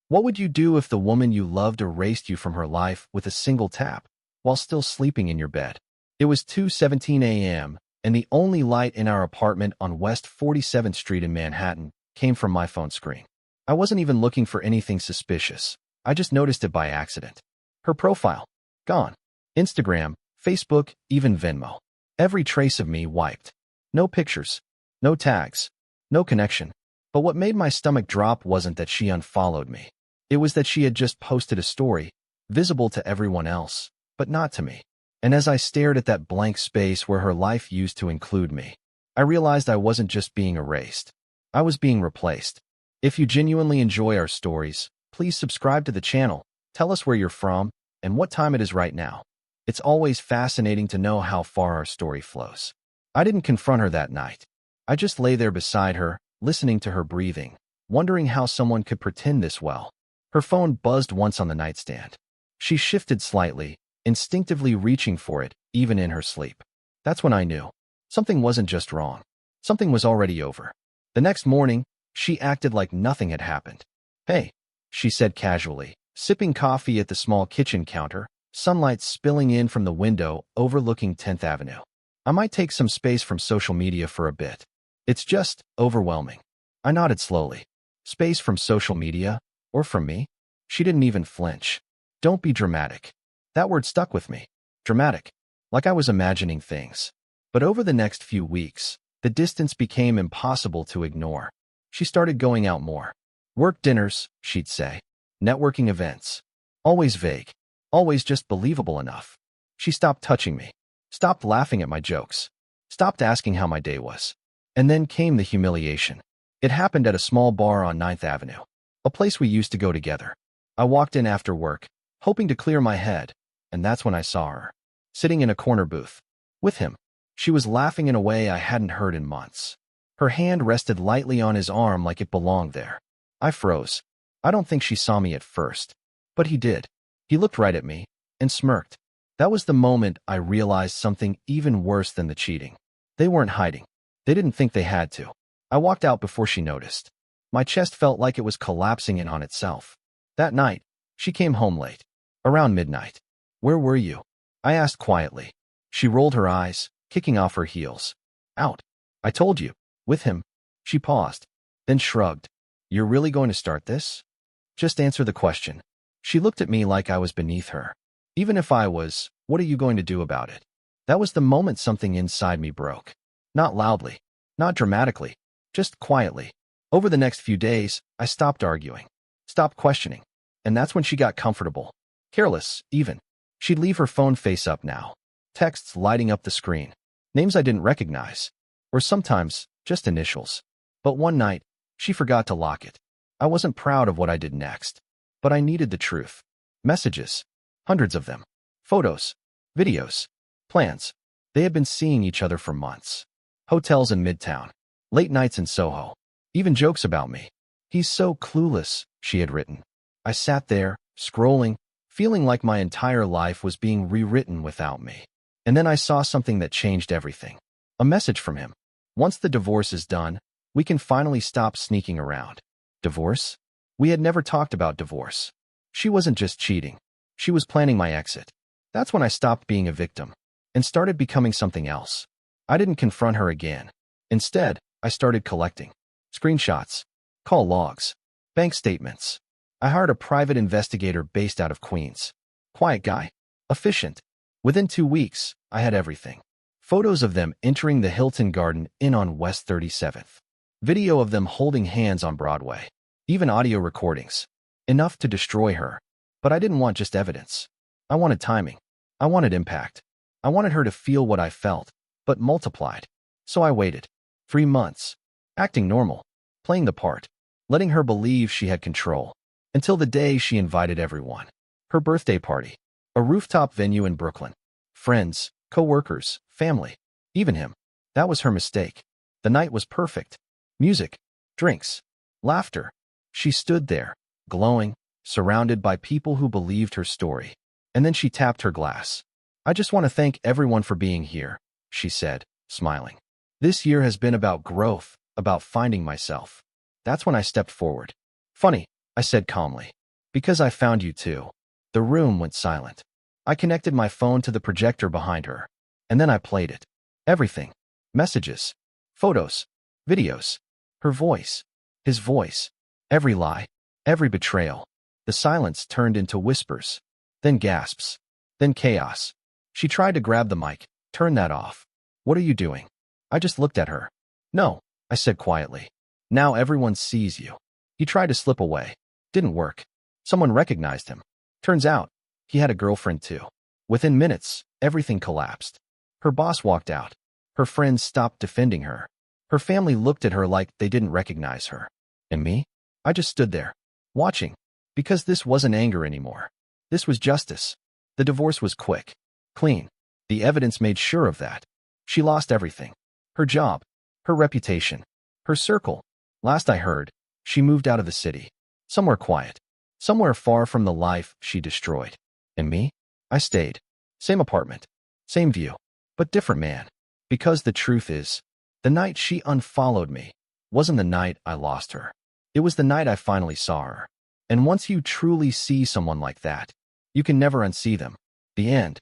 What would you do if the woman you loved erased you from her life with a single tap while still sleeping in your bed? It was 2:17 a.m., and the only light in our apartment on West 47th Street in Manhattan came from my phone screen. I wasn't even looking for anything suspicious. I just noticed it by accident. Her profile, gone. Instagram, Facebook, even Venmo. Every trace of me wiped. No pictures, no tags, no connection. But what made my stomach drop wasn't that she unfollowed me. It was that she had just posted a story, visible to everyone else, but not to me. And as I stared at that blank space where her life used to include me, I realized I wasn't just being erased. I was being replaced. If you genuinely enjoy our stories, please subscribe to the channel, tell us where you're from, and what time it is right now. It's always fascinating to know how far our story flows. I didn't confront her that night. I just lay there beside her, listening to her breathing, wondering how someone could pretend this well. Her phone buzzed once on the nightstand. She shifted slightly, instinctively reaching for it, even in her sleep. That's when I knew. Something wasn't just wrong. Something was already over. The next morning, she acted like nothing had happened. "Hey," she said casually, sipping coffee at the small kitchen counter, sunlight spilling in from the window overlooking 10th Avenue. "I might take some space from social media for a bit. It's just overwhelming." I nodded slowly. Space from social media? Or from me? She didn't even flinch. "Don't be dramatic." That word stuck with me. Dramatic. Like I was imagining things. But over the next few weeks, the distance became impossible to ignore. She started going out more. Work dinners, she'd say. Networking events. Always vague. Always just believable enough. She stopped touching me. Stopped laughing at my jokes. Stopped asking how my day was. And then came the humiliation. It happened at a small bar on 9th Avenue. A place we used to go together. I walked in after work, hoping to clear my head, and that's when I saw her. Sitting in a corner booth. With him. She was laughing in a way I hadn't heard in months. Her hand rested lightly on his arm like it belonged there. I froze. I don't think she saw me at first. But he did. He looked right at me, and smirked. That was the moment I realized something even worse than the cheating. They weren't hiding. They didn't think they had to. I walked out before she noticed. My chest felt like it was collapsing in on itself. That night, she came home late. Around midnight. "Where were you?" I asked quietly. She rolled her eyes, kicking off her heels. "Out. I told you. With him." She paused, then shrugged. "You're really going to start this?" "Just answer the question." She looked at me like I was beneath her. Even if I was, what are you going to do about it? That was the moment something inside me broke. Not loudly. Not dramatically. Just quietly. Over the next few days, I stopped arguing. Stopped questioning. And that's when she got comfortable. Careless, even. She'd leave her phone face up now. Texts lighting up the screen. Names I didn't recognize. Or sometimes, just initials. But one night, she forgot to lock it. I wasn't proud of what I did next. But I needed the truth. Messages. Hundreds of them. Photos. Videos. Plans. They had been seeing each other for months. Hotels in Midtown. Late nights in Soho. Even jokes about me. "He's so clueless," she had written. I sat there, scrolling, feeling like my entire life was being rewritten without me. And then I saw something that changed everything. A message from him. "Once the divorce is done, we can finally stop sneaking around." Divorce? We had never talked about divorce. She wasn't just cheating. She was planning my exit. That's when I stopped being a victim and started becoming something else. I didn't confront her again. Instead, I started collecting. Screenshots, call logs, bank statements. I hired a private investigator based out of Queens. Quiet guy. Efficient. Within 2 weeks, I had everything. Photos of them entering the Hilton Garden Inn on West 37th. Video of them holding hands on Broadway. Even audio recordings. Enough to destroy her. But I didn't want just evidence. I wanted timing. I wanted impact. I wanted her to feel what I felt, but multiplied. So I waited. 3 months. Acting normal. Playing the part. Letting her believe she had control. Until the day she invited everyone. Her birthday party. A rooftop venue in Brooklyn. Friends, co-workers, family. Even him. That was her mistake. The night was perfect. Music. Drinks. Laughter. She stood there, glowing, surrounded by people who believed her story. And then she tapped her glass. "I just want to thank everyone for being here," she said, smiling. "This year has been about growth, about finding myself." That's when I stepped forward. Funny, I said calmly. Because I found you too. The room went silent. I connected my phone to the projector behind her, and then I played it. Everything. Messages. Photos. Videos. Her voice. His voice. Every lie. Every betrayal. The silence turned into whispers. Then gasps. Then chaos. She tried to grab the mic. Turn that off. What are you doing? I just looked at her. No, I said quietly. Now everyone sees you. He tried to slip away. Didn't work. Someone recognized him. Turns out, he had a girlfriend too. Within minutes, everything collapsed. Her boss walked out. Her friends stopped defending her. Her family looked at her like they didn't recognize her. And me? I just stood there, watching. Because this wasn't anger anymore. This was justice. The divorce was quick. Clean. The evidence made sure of that. She lost everything. Her job. Her reputation. Her circle. Last I heard, she moved out of the city. Somewhere quiet. Somewhere far from the life she destroyed. And me? I stayed. Same apartment. Same view. But different man. Because the truth is, the night she unfollowed me wasn't the night I lost her. It was the night I finally saw her. And once you truly see someone like that, you can never unsee them. The end.